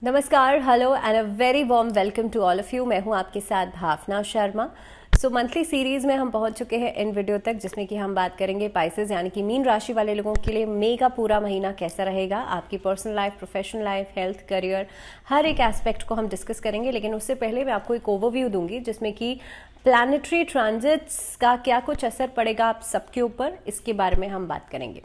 नमस्कार, hello and a very warm welcome to all of you. मैं हूं आपके साथ भावना शर्मा। मंथली सीरीज में हम पहुंच चुके हैं इन वीडियो तक, जिसमें कि हम बात करेंगे पाइसेस यानी कि मीन राशि वाले लोगों के लिए मई का पूरा महीना कैसा रहेगा। आपकी personal life, professional life, health, career, हर एक एस्पेक्ट को हम डिस्कस करेंगे। लेकिन उससे पहले मैं आपको एक ओवरव्यू दूंगी जिसमें कि प्लैनेटरी ट्रांजिट्स का क्या कुछ असर पड़ेगा आप सबके ऊपर, इसके बारे में हम बात करेंगे।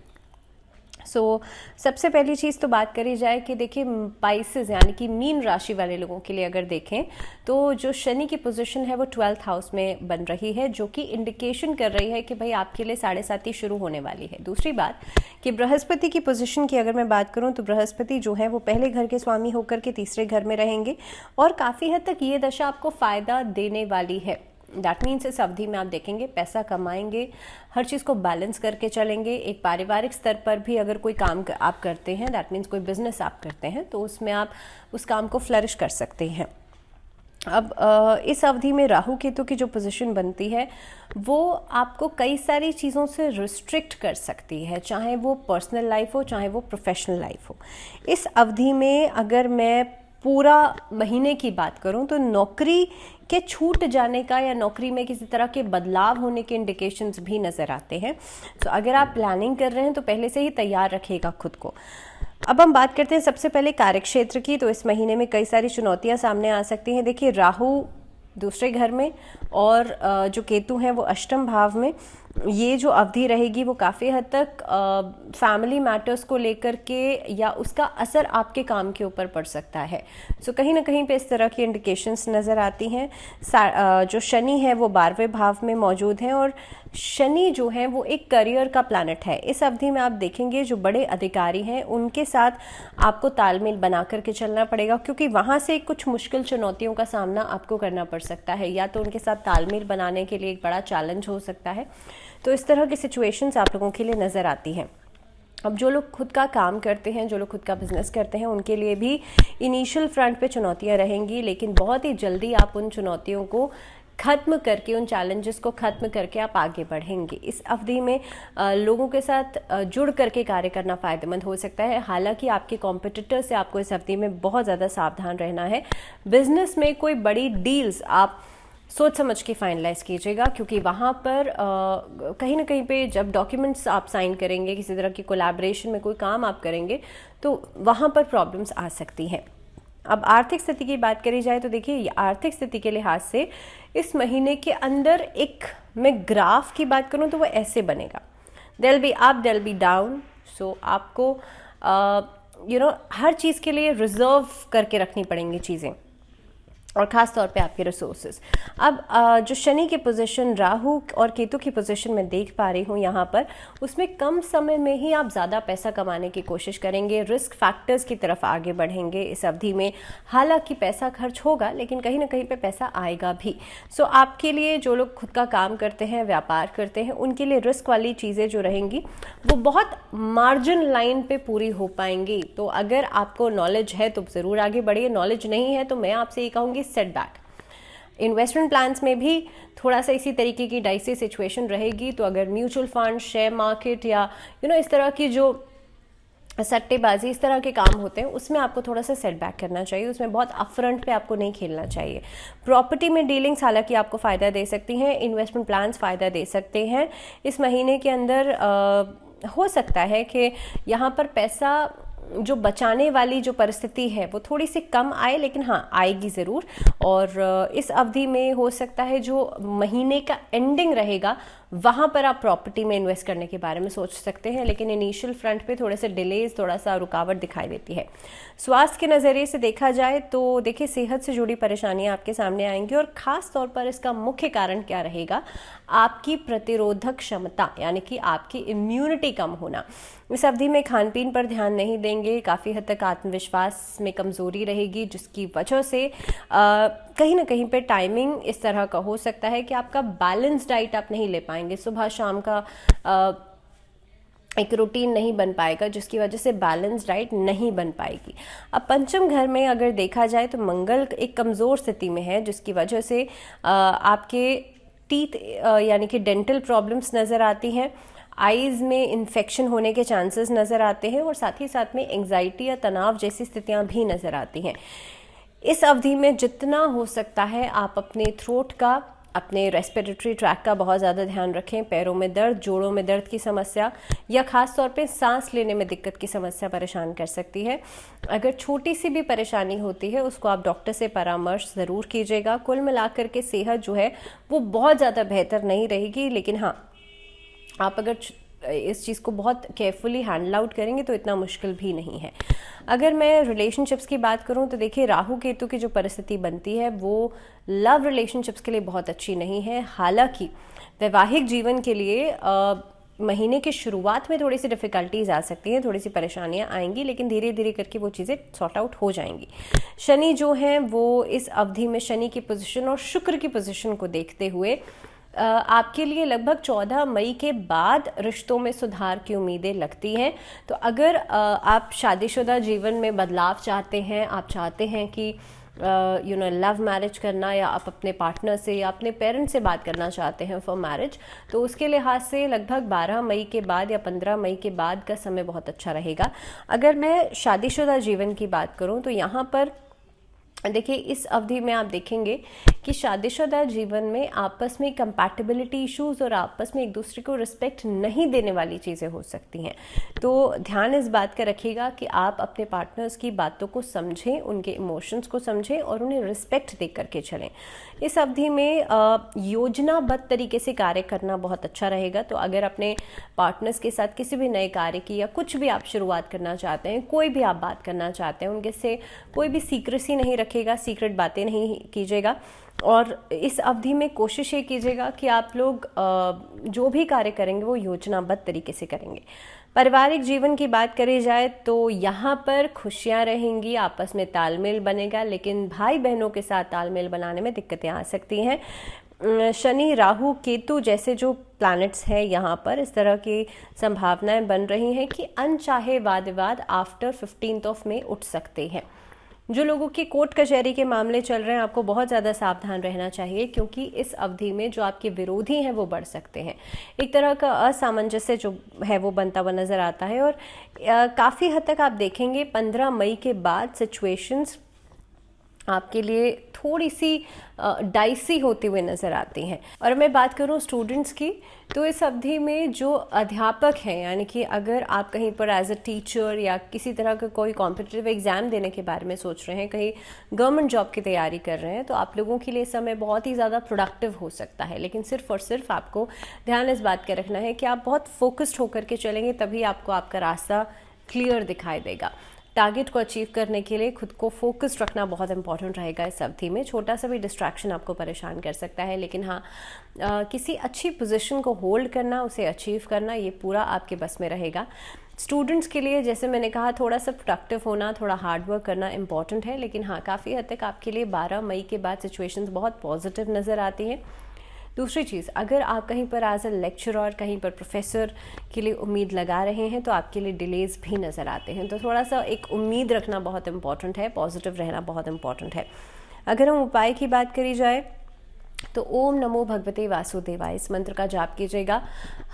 सबसे पहली चीज़ तो बात करी जाए कि देखिए पाइसेस यानी कि मीन राशि वाले लोगों के लिए अगर देखें तो जो शनि की पोजीशन है वो 12th हाउस में बन रही है, जो कि इंडिकेशन कर रही है कि भाई आपके लिए 7.5 शुरू होने वाली है। दूसरी बात कि बृहस्पति की पोजीशन की अगर मैं बात करूं तो बृहस्पति जो है वो पहले घर के स्वामी होकर के तीसरे घर में रहेंगे और काफ़ी हद तक ये दशा आपको फ़ायदा देने वाली है। दैट मीन्स इस अवधि में आप देखेंगे पैसा कमाएंगे, हर चीज़ को बैलेंस करके चलेंगे। एक पारिवारिक स्तर पर भी अगर कोई काम आप करते हैं, दैट मीन्स कोई बिजनेस आप करते हैं, तो उसमें आप उस काम को फ्लरिश कर सकते हैं। अब इस अवधि में राहु केतु की जो पोजीशन बनती है वो आपको कई सारी चीज़ों से रिस्ट्रिक्ट कर सकती है, चाहे वो पर्सनल लाइफ हो चाहे वो प्रोफेशनल लाइफ हो। इस अवधि में अगर मैं पूरा महीने की बात करूं तो नौकरी के छूट जाने का या नौकरी में किसी तरह के बदलाव होने के इंडिकेशंस भी नज़र आते हैं। तो अगर आप प्लानिंग कर रहे हैं तो पहले से ही तैयार रखिएगा खुद को। अब हम बात करते हैं सबसे पहले कार्यक्षेत्र की। तो इस महीने में कई सारी चुनौतियां सामने आ सकती हैं। देखिए राहु दूसरे घर में और जो केतु हैं वो अष्टम भाव में। ये जो अवधि रहेगी वो काफ़ी हद तक फैमिली मैटर्स को लेकर के या उसका असर आपके काम के ऊपर पड़ सकता है। कहीं ना कहीं पे इस तरह की इंडिकेशंस नज़र आती हैं। जो शनि है वो 12वें भाव में मौजूद हैं और शनि जो है वो एक करियर का प्लैनेट है। इस अवधि में आप देखेंगे जो बड़े अधिकारी हैं उनके साथ आपको तालमेल बना करके चलना पड़ेगा, क्योंकि वहाँ से कुछ मुश्किल चुनौतियों का सामना आपको करना पड़ सकता है। या तो उनके साथ तालमेल बनाने के लिए एक बड़ा चैलेंज हो सकता है। तो इस तरह की सिचुएशंस आप लोगों के लिए नज़र आती हैं। अब जो लोग खुद का काम करते हैं, जो लोग खुद का बिजनेस करते हैं, उनके लिए भी इनिशियल फ्रंट पे चुनौतियां रहेंगी, लेकिन बहुत ही जल्दी आप उन चुनौतियों को खत्म करके, उन चैलेंजेस को खत्म करके आप आगे बढ़ेंगे। इस अवधि में लोगों के साथ जुड़ करके कार्य करना फ़ायदेमंद हो सकता है। हालांकि आपके कॉम्पिटिटर से आपको इस अवधि में बहुत ज़्यादा सावधान रहना है। बिजनेस में कोई बड़ी डील्स आप सोच समझ के फाइनलाइज कीजिएगा, क्योंकि वहाँ पर कहीं ना कहीं पे जब डॉक्यूमेंट्स आप साइन करेंगे, किसी तरह की कोलैबोरेशन में कोई काम आप करेंगे, तो वहाँ पर प्रॉब्लम्स आ सकती हैं। अब आर्थिक स्थिति की बात करी जाए तो देखिए आर्थिक स्थिति के लिहाज से इस महीने के अंदर एक मैं ग्राफ की बात करूँ तो वो ऐसे बनेगा, there be up, there be down. So आपको हर चीज़ के लिए रिजर्व करके रखनी पड़ेंगी चीज़ें, और ख़ास तौर पे आपके रिसोर्सेज। अब जो शनि की पोजीशन राहु और केतु की पोजीशन में देख पा रही हूँ यहाँ पर, उसमें कम समय में ही आप ज़्यादा पैसा कमाने की कोशिश करेंगे, रिस्क फैक्टर्स की तरफ आगे बढ़ेंगे इस अवधि में। हालांकि पैसा खर्च होगा लेकिन कहीं ना कहीं पे पैसा आएगा भी। आपके लिए जो लोग खुद का काम करते हैं, व्यापार करते हैं, उनके लिए रिस्क वाली चीज़ें जो रहेंगी वो बहुत मार्जिन लाइन पे पूरी हो पाएंगी। तो अगर आपको नॉलेज है तो ज़रूर आगे बढ़िए, नॉलेज नहीं है तो मैं आपसे ये कहूँगी सेटबैक। इन्वेस्टमेंट प्लान्स में भी थोड़ा सा इसी तरीके की डाइसी सिचुएशन रहेगी। तो अगर म्यूचुअल फंड, शेयर मार्केट या इस तरह की जो सट्टेबाजी, इस तरह के काम होते हैं, उसमें आपको थोड़ा सा सेटबैक करना चाहिए। उसमें बहुत अपफ्रंट पे आपको नहीं खेलना चाहिए। प्रॉपर्टी में डीलिंग्स हालांकि आपको फ़ायदा दे सकती हैं, इन्वेस्टमेंट प्लान्स फ़ायदा दे सकते हैं। इस महीने के अंदर हो सकता है कि यहाँ पर पैसा जो बचाने वाली जो परिस्थिति है वो थोड़ी सी कम आए, लेकिन हाँ आएगी ज़रूर। और इस अवधि में हो सकता है जो महीने का एंडिंग रहेगा वहाँ पर आप प्रॉपर्टी में इन्वेस्ट करने के बारे में सोच सकते हैं, लेकिन इनिशियल फ्रंट पे थोड़े से डिलेज, थोड़ा सा रुकावट दिखाई देती है। स्वास्थ्य के नज़रिए से देखा जाए तो देखिए सेहत से जुड़ी परेशानियां आपके सामने आएंगी, और ख़ास तौर पर इसका मुख्य कारण क्या रहेगा, आपकी प्रतिरोधक क्षमता यानी कि आपकी इम्यूनिटी कम होना। इस अवधि में खान पीन पर ध्यान नहीं देंगे, काफ़ी हद तक आत्मविश्वास में कमज़ोरी रहेगी, जिसकी वजह से कहीं ना कहीं पे टाइमिंग इस तरह का हो सकता है कि आपका बैलेंस डाइट आप नहीं ले पाएंगे। सुबह शाम का एक रूटीन नहीं बन पाएगा, जिसकी वजह से बैलेंस डाइट नहीं बन पाएगी। अब पंचम घर में अगर देखा जाए तो मंगल एक कमज़ोर स्थिति में है, जिसकी वजह से आपके टीथ यानी कि डेंटल प्रॉब्लम्स नज़र आती हैं। आईज में इन्फेक्शन होने के चांसेस नज़र आते हैं और साथ ही साथ में एंग्जाइटी या तनाव जैसी स्थितियां भी नज़र आती हैं। इस अवधि में जितना हो सकता है आप अपने थ्रोट का, अपने रेस्पिरेटरी ट्रैक का बहुत ज़्यादा ध्यान रखें। पैरों में दर्द, जोड़ों में दर्द की समस्या या ख़ास तौर पे सांस लेने में दिक्कत की समस्या परेशान कर सकती है। अगर छोटी सी भी परेशानी होती है उसको आप डॉक्टर से परामर्श ज़रूर कीजिएगा। कुल मिलाकर के सेहत जो है वो बहुत ज़्यादा बेहतर नहीं रहेगी, लेकिन हाँ, आप अगर इस चीज़ को बहुत केयरफुली हैंडल आउट करेंगे तो इतना मुश्किल भी नहीं है। अगर मैं रिलेशनशिप्स की बात करूं तो देखिए, राहु केतु की जो परिस्थिति बनती है वो लव रिलेशनशिप्स के लिए बहुत अच्छी नहीं है। हालांकि वैवाहिक जीवन के लिए महीने की शुरुआत में थोड़ी सी डिफ़िकल्टीज आ सकती हैं, थोड़ी सी परेशानियां आएंगी, लेकिन धीरे धीरे करके वो चीज़ें सॉर्ट आउट हो जाएंगी। शनि जो हैं वो इस अवधि में शनि की पोजीशन और शुक्र की पोजीशन को देखते हुए आपके लिए लगभग 14 मई के बाद रिश्तों में सुधार की उम्मीदें लगती हैं। तो अगर आप शादीशुदा जीवन में बदलाव चाहते हैं, आप चाहते हैं कि लव मैरिज करना, या आप अपने पार्टनर से या अपने पेरेंट्स से बात करना चाहते हैं फॉर मैरिज, तो उसके लिहाज से लगभग 12 मई के बाद या 15 मई के बाद का समय बहुत अच्छा रहेगा। अगर मैं शादीशुदा जीवन की बात करूं तो यहाँ पर देखिए, इस अवधि में आप देखेंगे कि शादीशुदा जीवन में आपस में कंपैटिबिलिटी इश्यूज और आपस में एक दूसरे को रिस्पेक्ट नहीं देने वाली चीज़ें हो सकती हैं। तो ध्यान इस बात का रखिएगा कि आप अपने पार्टनर्स की बातों को समझें, उनके इमोशंस को समझें और उन्हें रिस्पेक्ट दे करके चलें। इस अवधि में योजनाबद्ध तरीके से कार्य करना बहुत अच्छा रहेगा। तो अगर अपने पार्टनर्स के साथ किसी भी नए कार्य की या कुछ भी आप शुरुआत करना चाहते हैं, कोई भी आप बात करना चाहते हैं, उनके से कोई भी सीक्रेसी नहीं रखिएगा, सीक्रेट बातें नहीं कीजिएगा। और इस अवधि में कोशिश ये कीजिएगा कि आप लोग जो भी कार्य करेंगे वो योजनाबद्ध तरीके से करेंगे। पारिवारिक जीवन की बात करी जाए तो यहाँ पर खुशियाँ रहेंगी, आपस में तालमेल बनेगा, लेकिन भाई बहनों के साथ तालमेल बनाने में दिक्कतें आ सकती हैं। शनि, राहु, केतु जैसे जो प्लैनेट्स हैं यहाँ पर इस तरह की संभावनाएं बन रही हैं कि अनचाहे वाद विवाद आफ्टर 15 मई उठ सकते हैं। जो लोगों की कोर्ट कचहरी के मामले चल रहे हैं, आपको बहुत ज़्यादा सावधान रहना चाहिए, क्योंकि इस अवधि में जो आपके विरोधी हैं वो बढ़ सकते हैं। एक तरह का असामंजस्य जो है वो बनता हुआ नज़र आता है और काफ़ी हद तक आप देखेंगे 15 मई के बाद सिचुएशंस आपके लिए थोड़ी सी डाइसी होती हुई नज़र आती हैं। और मैं बात करूं स्टूडेंट्स की, तो इस अवधि में जो अध्यापक हैं, यानी कि अगर आप कहीं पर एज अ टीचर या किसी तरह का कोई कॉम्पिटिटिव एग्ज़ाम देने के बारे में सोच रहे हैं, कहीं गवर्नमेंट जॉब की तैयारी कर रहे हैं, तो आप लोगों के लिए समय बहुत ही ज़्यादा प्रोडक्टिव हो सकता है। लेकिन सिर्फ और सिर्फ आपको ध्यान इस बात का रखना है कि आप बहुत फोकस्ड होकर के चलेंगे, तभी आपको आपका रास्ता क्लियर दिखाई देगा। टारगेट को अचीव करने के लिए खुद को फोकस्ड रखना बहुत इंपॉर्टेंट रहेगा इस अवधि में। छोटा सा भी डिस्ट्रैक्शन आपको परेशान कर सकता है, लेकिन हाँ, किसी अच्छी पोजीशन को होल्ड करना, उसे अचीव करना, ये पूरा आपके बस में रहेगा। स्टूडेंट्स के लिए जैसे मैंने कहा, थोड़ा सा प्रोडक्टिव होना, थोड़ा हार्ड वर्क करना इंपॉर्टेंट है, लेकिन हाँ, काफ़ी हद तक आपके लिए 12 मई के बाद सिचुएशंस बहुत पॉजिटिव नज़र आती हैं। दूसरी चीज़, अगर आप कहीं पर एज अ लेक्चरर, कहीं पर प्रोफेसर के लिए उम्मीद लगा रहे हैं, तो आपके लिए डिलेज भी नज़र आते हैं। तो थोड़ा सा एक उम्मीद रखना बहुत इंपॉर्टेंट है, पॉजिटिव रहना बहुत इंपॉर्टेंट है। अगर हम उपाय की बात करी जाए तो ओम नमो भगवते वासुदेवाय इस मंत्र का जाप कीजिएगा।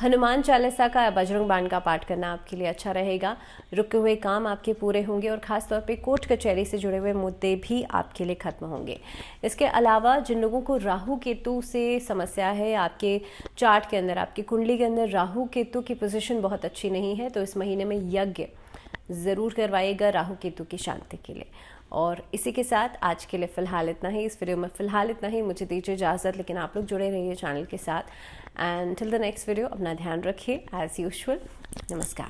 हनुमान चालीसा का या बजरंग बाण का पाठ करना आपके लिए अच्छा रहेगा। रुके हुए काम आपके पूरे होंगे और ख़ास तौर पे कोर्ट कचहरी से जुड़े हुए मुद्दे भी आपके लिए खत्म होंगे। इसके अलावा जिन लोगों को राहु केतु से समस्या है, आपके चार्ट के अंदर, आपकी कुंडली के अंदर राहु केतु की पोजीशन बहुत अच्छी नहीं है, तो इस महीने में यज्ञ ज़रूर करवाइएगा राहु केतु की शांति के लिए। और इसी के साथ आज के लिए फ़िलहाल इतना ही, इस वीडियो में फ़िलहाल इतना ही। मुझे दीजिए इजाज़त, लेकिन आप लोग जुड़े रहिए चैनल के साथ। And till the next video अपना ध्यान रखिए एज़ यूजुअल। नमस्कार।